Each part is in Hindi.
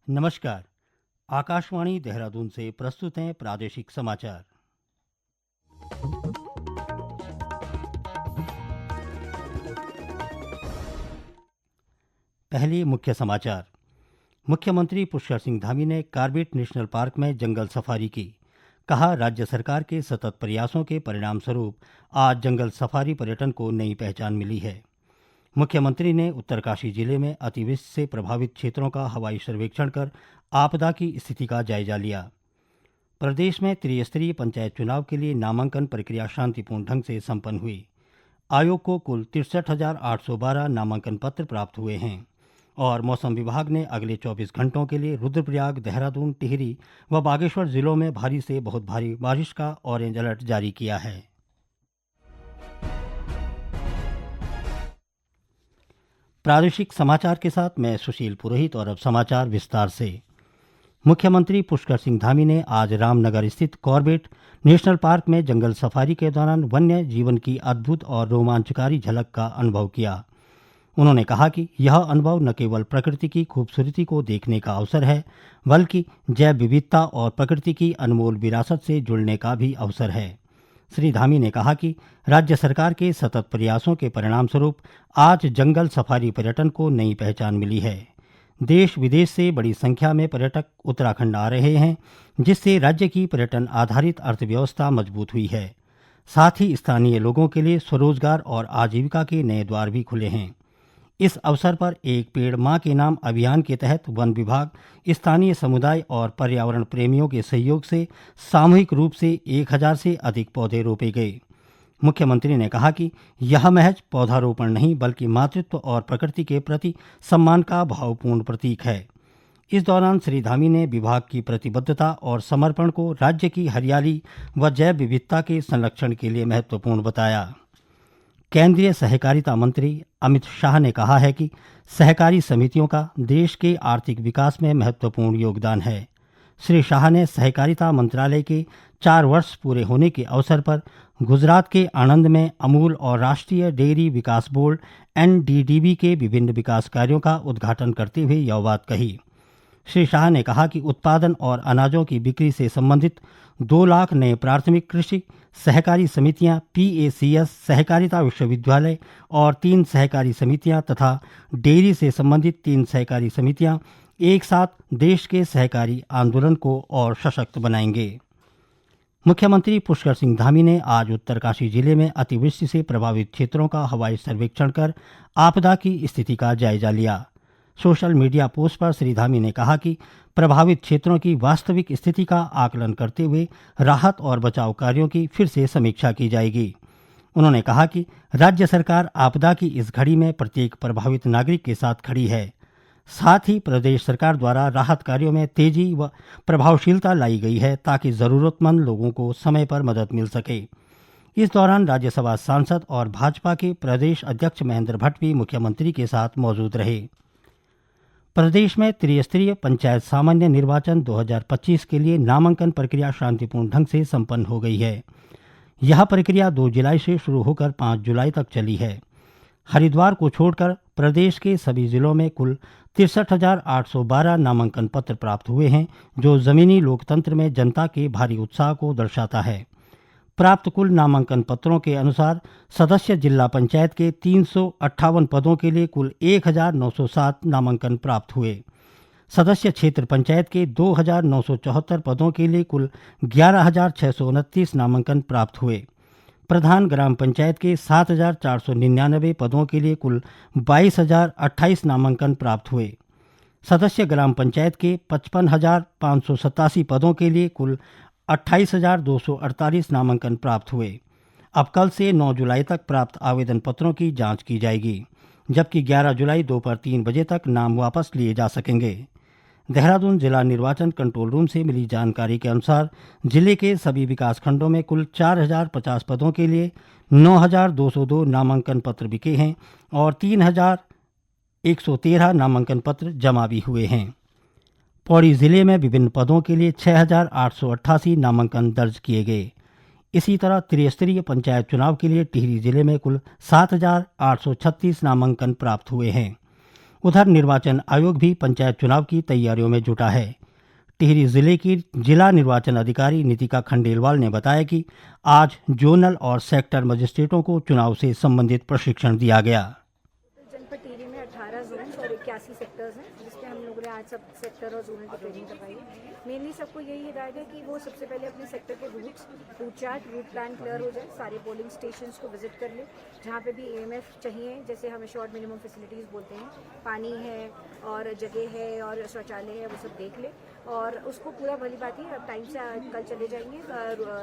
नमस्कार। आकाशवाणी देहरादून से प्रस्तुत हैं प्रादेशिक समाचार। पहले मुख्य समाचार। मुख्यमंत्री पुष्कर सिंह धामी ने कॉर्बेट नेशनल पार्क में जंगल सफारी की। कहा, राज्य सरकार के सतत प्रयासों के परिणाम स्वरूप आज जंगल सफारी पर्यटन को नई पहचान मिली है। मुख्यमंत्री ने उत्तरकाशी जिले में अतिवृष्टि से प्रभावित क्षेत्रों का हवाई सर्वेक्षण कर आपदा की स्थिति का जायजा लिया। प्रदेश में त्रिस्तरीय पंचायत चुनाव के लिए नामांकन प्रक्रिया शांतिपूर्ण ढंग से संपन्न हुई। आयोग को कुल 63,812 नामांकन पत्र प्राप्त हुए हैं। और मौसम विभाग ने अगले 24 घंटों के लिए रुद्रप्रयाग, देहरादून, टिहरी व बागेश्वर जिलों में भारी से बहुत भारी बारिश का ऑरेंज अलर्ट जारी किया है। प्रादेशिक समाचार के साथ मैं सुशील पुरोहित। और अब समाचार विस्तार से। मुख्यमंत्री पुष्कर सिंह धामी ने आज रामनगर स्थित कॉर्बेट नेशनल पार्क में जंगल सफारी के दौरान वन्य जीवन की अद्भुत और रोमांचकारी झलक का अनुभव किया। उन्होंने कहा कि यह अनुभव न केवल प्रकृति की खूबसूरती को देखने का अवसर है, बल्कि जैव विविधता और प्रकृति की अनमोल विरासत से जुड़ने का भी अवसर है। श्री धामी ने कहा कि राज्य सरकार के सतत प्रयासों के परिणामस्वरूप आज जंगल सफारी पर्यटन को नई पहचान मिली है। देश विदेश से बड़ी संख्या में पर्यटक उत्तराखंड आ रहे हैं, जिससे राज्य की पर्यटन आधारित अर्थव्यवस्था मजबूत हुई है। साथ ही स्थानीय लोगों के लिए स्वरोजगार और आजीविका के नए द्वार भी खुले हैं। इस अवसर पर एक पेड़ मां के नाम अभियान के तहत वन विभाग, स्थानीय समुदाय और पर्यावरण प्रेमियों के सहयोग से सामूहिक रूप से 1000 से अधिक पौधे रोपे गए। मुख्यमंत्री ने कहा कि यह महज पौधारोपण नहीं, बल्कि मातृत्व और प्रकृति के प्रति सम्मान का भावपूर्ण प्रतीक है। इस दौरान श्री धामी ने विभाग की प्रतिबद्धता और समर्पण को राज्य की हरियाली व जैव विविधता के संरक्षण के लिए महत्वपूर्ण बताया। केंद्रीय सहकारिता मंत्री अमित शाह ने कहा है कि सहकारी समितियों का देश के आर्थिक विकास में महत्वपूर्ण योगदान है। श्री शाह ने सहकारिता मंत्रालय के 4 वर्ष पूरे होने के अवसर पर गुजरात के आणंद में अमूल और राष्ट्रीय डेयरी विकास बोर्ड NDDB के विभिन्न विकास कार्यों का उद्घाटन करते हुए यह बात कही। श्री शाह ने कहा कि उत्पादन और अनाजों की बिक्री से संबंधित 2 लाख नए प्राथमिक कृषि सहकारी समितियां, PACS, सहकारिता विश्वविद्यालय और 3 सहकारी समितियां तथा डेयरी से संबंधित 3 सहकारी समितियां एक साथ देश के सहकारी आंदोलन को और सशक्त बनाएंगे। मुख्यमंत्री पुष्कर सिंह धामी ने आज उत्तरकाशी जिले में अतिवृष्टि से प्रभावित क्षेत्रों का हवाई सर्वेक्षण कर आपदा की स्थिति का जायजा लिया। सोशल मीडिया पोस्ट पर श्री धामी ने कहा कि प्रभावित क्षेत्रों की वास्तविक स्थिति का आकलन करते हुए राहत और बचाव कार्यों की फिर से समीक्षा की जाएगी। उन्होंने कहा कि राज्य सरकार आपदा की इस घड़ी में प्रत्येक प्रभावित नागरिक के साथ खड़ी है। साथ ही प्रदेश सरकार द्वारा राहत कार्यों में तेजी व प्रभावशीलता लाई गई है, ताकि ज़रूरतमंद लोगों को समय पर मदद मिल सके। इस दौरान राज्यसभा सांसद और भाजपा के प्रदेश अध्यक्ष महेंद्र भट्ट भी मुख्यमंत्री के साथ मौजूद रहे। प्रदेश में त्रिस्तरीय पंचायत सामान्य निर्वाचन 2025 के लिए नामांकन प्रक्रिया शांतिपूर्ण ढंग से संपन्न हो गई है। यह प्रक्रिया 2 जुलाई से शुरू होकर 5 जुलाई तक चली है। हरिद्वार को छोड़कर प्रदेश के सभी जिलों में कुल 63,812 नामांकन पत्र प्राप्त हुए हैं, जो जमीनी लोकतंत्र में जनता के भारी उत्साह को दर्शाता है। प्राप्त कुल नामांकन पत्रों के अनुसार सदस्य जिला पंचायत के 358 पदों के लिए कुल 1907 नामांकन प्राप्त हुए। सदस्य क्षेत्र पंचायत के 2974 पदों के लिए कुल 11,629 नामांकन प्राप्त हुए। प्रधान ग्राम पंचायत के 7,499 पदों के लिए कुल 22,028 नामांकन प्राप्त हुए। सदस्य ग्राम पंचायत के 55,587 पदों के लिए कुल 28,248 नामांकन प्राप्त हुए। अब कल से 9 जुलाई तक प्राप्त आवेदन पत्रों की जांच की जाएगी, जबकि 11 जुलाई दोपहर 3 बजे तक नाम वापस लिए जा सकेंगे। देहरादून जिला निर्वाचन कंट्रोल रूम से मिली जानकारी के अनुसार जिले के सभी विकासखंडों में कुल 4,050 पदों के लिए 9,202 नामांकन पत्र बिके हैं और 3,113 नामांकन पत्र जमा भी हुए हैं। पौड़ी जिले में विभिन्न पदों के लिए 6,888 नामांकन दर्ज किए गए। इसी तरह त्रिस्तरीय पंचायत चुनाव के लिए टिहरी जिले में कुल 7,836 नामांकन प्राप्त हुए हैं। उधर निर्वाचन आयोग भी पंचायत चुनाव की तैयारियों में जुटा है। टिहरी जिले की जिला निर्वाचन अधिकारी नितिका खंडेलवाल ने बताया कि आज जोनल और सेक्टर मजिस्ट्रेटों को चुनाव से संबंधित प्रशिक्षण दिया गया। जनपद टिहरी में 18 जोन और 81 सेक्टर्स हैं, जिसमें हम लोगों ने आज सब सेक्टर और जोनल की ट्रेनिंग करवाई है। मेनली सबको यही हिदायत है कि वो सबसे पहले अपने सेक्टर के route chart, route plan clear हो जाए, सारे पोलिंग स्टेशंस को विजिट कर ले, जहाँ पे भी एएमएफ चाहिए, जैसे हमें शॉर्ट मिनिमम फैसिलिटीज़ बोलते हैं, पानी है और जगह है और शौचालय है, वो सब देख ले और उसको पूरा भली बात ही अब टाइम से कल चले जाएंगे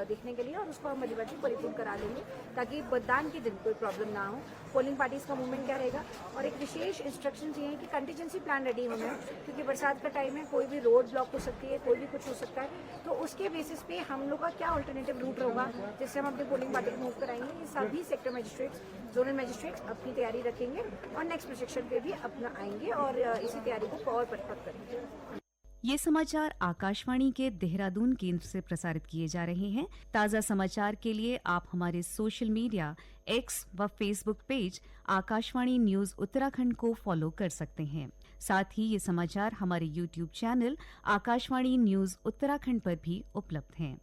देखने के लिए और उसको हम भली बात ही परिपूर्ण करा लेंगे ताकि मतदान के दिन कोई प्रॉब्लम ना हो। पोलिंग पार्टीज़ का मूवमेंट क्या रहेगा और एक विशेष इंस्ट्रक्शन ये है कि कंटीजेंसी प्लान रेडी होना है, क्योंकि बरसात का टाइम है, कोई भी रोड ब्लॉक हो सकती है, कोई भी कुछ हो सकता है, तो उसके बेसिस पे हम लोग का क्या अल्टरनेटिव रूट होगा जिससे हम अपनी पोलिंग पार्टी को मूव कराएंगे। ये सभी सेक्टर मजिस्ट्रेट्स, जोनल मजिस्ट्रेट्स अपनी तैयारी रखेंगे और नेक्स्ट प्रशिक्षण पे भी अपना आएंगे और इसी तैयारी को और परिपक्व करेंगे। ये समाचार आकाशवाणी के देहरादून केंद्र से प्रसारित किए जा रहे हैं। ताज़ा समाचार के लिए आप हमारे सोशल मीडिया एक्स व Facebook page Akashvani news Uttarakhand को फॉलो कर सकते हैं। साथ ही ये समाचार हमारे YouTube channel Akashvani news Uttarakhand पर भी उपलब्ध हैं।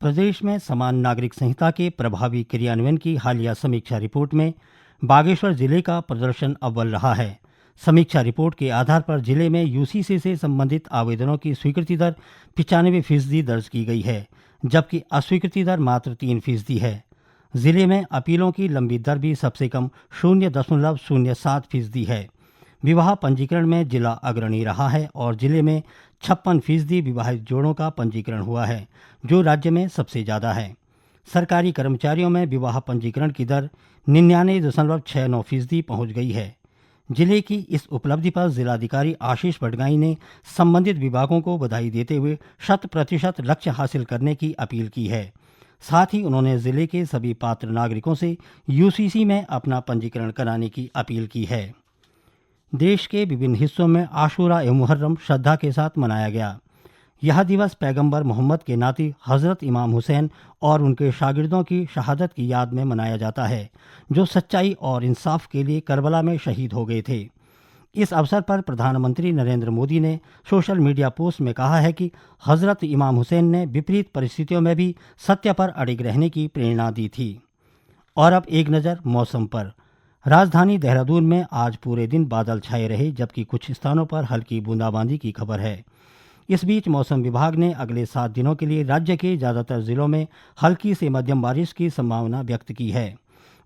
प्रदेश में समान नागरिक संहिता के प्रभावी क्रियान्वयन की हालिया समीक्षा रिपोर्ट में बागेश्वर जिले का प्रदर्शन अव्वल रहा है। समीक्षा रिपोर्ट के आधार पर जिले में यूसीसी से संबंधित आवेदनों की स्वीकृति दर 95% दर्ज की गई है, जबकि अस्वीकृति दर मात्र 3% है। जिले में अपीलों की लंबित दर भी सबसे कम 0.07% है। विवाह पंजीकरण में जिला अग्रणी रहा है और जिले में 56% विवाहित जोड़ों का पंजीकरण हुआ है, जो राज्य में सबसे ज़्यादा है। सरकारी कर्मचारियों में विवाह पंजीकरण की दर 99.69% पहुँच गई है। जिले की इस उपलब्धि पर जिलाधिकारी आशीष भटगाई ने संबंधित विभागों को बधाई देते हुए 100% लक्ष्य हासिल करने की अपील की है। साथ ही उन्होंने जिले के सभी पात्र नागरिकों से यूसीसी में अपना पंजीकरण कराने की अपील की है। देश के विभिन्न हिस्सों में आशूरा एवं मुहर्रम श्रद्धा के साथ मनाया गया। यह दिवस पैगंबर मोहम्मद के नाती हज़रत इमाम हुसैन और उनके शागिर्दों की शहादत की याद में मनाया जाता है, जो सच्चाई और इंसाफ के लिए करबला में शहीद हो गए थे। इस अवसर पर प्रधानमंत्री नरेंद्र मोदी ने सोशल मीडिया पोस्ट में कहा है कि हज़रत इमाम हुसैन ने विपरीत परिस्थितियों में भी सत्य पर अड़िग रहने की प्रेरणा दी थी। और अब एक नज़र मौसम पर। राजधानी देहरादून में आज पूरे दिन बादल छाए रहे, जबकि कुछ स्थानों पर हल्की बूंदाबांदी की खबर है। इस बीच मौसम विभाग ने अगले 7 दिनों के लिए राज्य के ज़्यादातर जिलों में हल्की से मध्यम बारिश की संभावना व्यक्त की है।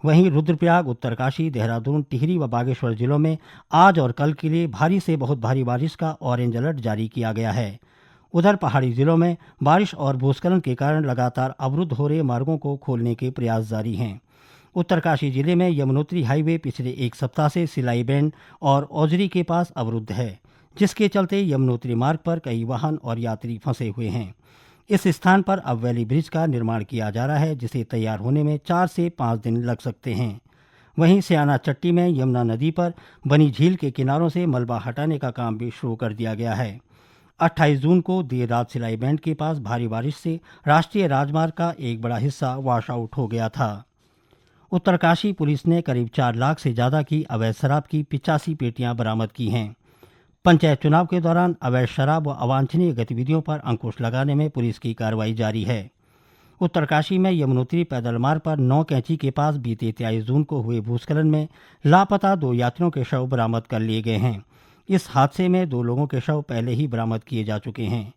वहीं रुद्रप्रयाग, उत्तरकाशी, देहरादून, टिहरी व बागेश्वर जिलों में आज और कल के लिए भारी से बहुत भारी बारिश का ऑरेंज अलर्ट जारी किया गया है। उधर पहाड़ी जिलों में बारिश और भूस्खलन के कारण लगातार अवरुद्ध हो रहे मार्गों को खोलने के प्रयास जारी हैं। उत्तरकाशी जिले में यमुनोत्री हाईवे पिछले एक सप्ताह से सिलाई बैंड और औजरी के पास अवरुद्ध है, जिसके चलते यमुनोत्री मार्ग पर कई वाहन और यात्री फंसे हुए हैं। इस स्थान पर अब वैली ब्रिज का निर्माण किया जा रहा है, जिसे तैयार होने में 4 से 5 दिन लग सकते हैं। वहीं स्याना चट्टी में यमुना नदी पर बनी झील के किनारों से मलबा हटाने का काम भी शुरू कर दिया गया है। 28 जून को देर रात सिलाई बैंड के पास भारी बारिश से राष्ट्रीय राजमार्ग का एक बड़ा हिस्सा वॉश आउट हो गया था। उत्तरकाशी पुलिस ने करीब 4 लाख से ज़्यादा की अवैध शराब की 85 पेटियां बरामद की हैं। पंचायत चुनाव के दौरान अवैध शराब व अवांछनीय गतिविधियों पर अंकुश लगाने में पुलिस की कार्रवाई जारी है। उत्तरकाशी में यमुनोत्री पैदल मार्ग पर 9 कैंची के पास बीते 23 जून को हुए भूस्खलन में लापता 2 यात्रियों के शव बरामद कर लिए गए हैं। इस हादसे में 2 लोगों के शव पहले ही बरामद किए जा चुके हैं।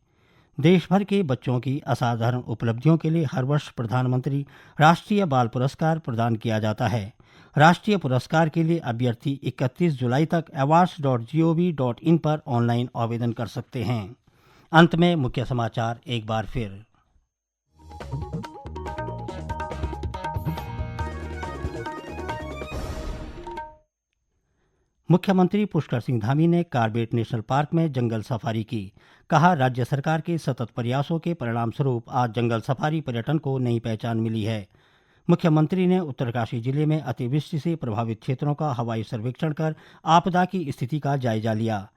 देश भर के बच्चों की असाधारण उपलब्धियों के लिए हर वर्ष प्रधानमंत्री राष्ट्रीय बाल पुरस्कार प्रदान किया जाता है। राष्ट्रीय पुरस्कार के लिए अभ्यर्थी 31 जुलाई तक awards.gov.in पर ऑनलाइन आवेदन कर सकते हैं। अंत में मुख्य समाचार एक बार फिर। मुख्यमंत्री पुष्कर सिंह धामी ने कॉर्बेट नेशनल पार्क में जंगल सफारी की। कहा, राज्य सरकार के सतत प्रयासों के परिणाम स्वरूप आज जंगल सफारी पर्यटन को नई पहचान मिली है। मुख्यमंत्री ने उत्तरकाशी जिले में अतिवृष्टि से प्रभावित क्षेत्रों का हवाई सर्वेक्षण कर आपदा की स्थिति का जायजा लिया।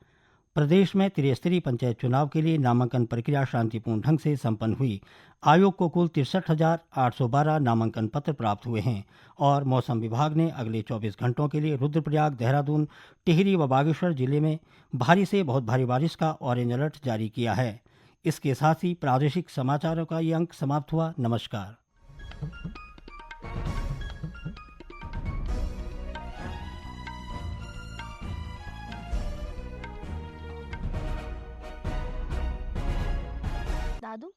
प्रदेश में त्रिस्तरीय पंचायत चुनाव के लिए नामांकन प्रक्रिया शांतिपूर्ण ढंग से संपन्न हुई। आयोग को कुल 63,812 नामांकन पत्र प्राप्त हुए हैं और मौसम विभाग ने अगले 24 घंटों के लिए रुद्रप्रयाग, देहरादून, टिहरी व बागेश्वर जिले में भारी से बहुत भारी बारिश का ऑरेंज अलर्ट जारी किया है। इसके साथ ही प्रादेशिक समाचारों का ये अंक समाप्त हुआ। नमस्कार। दादू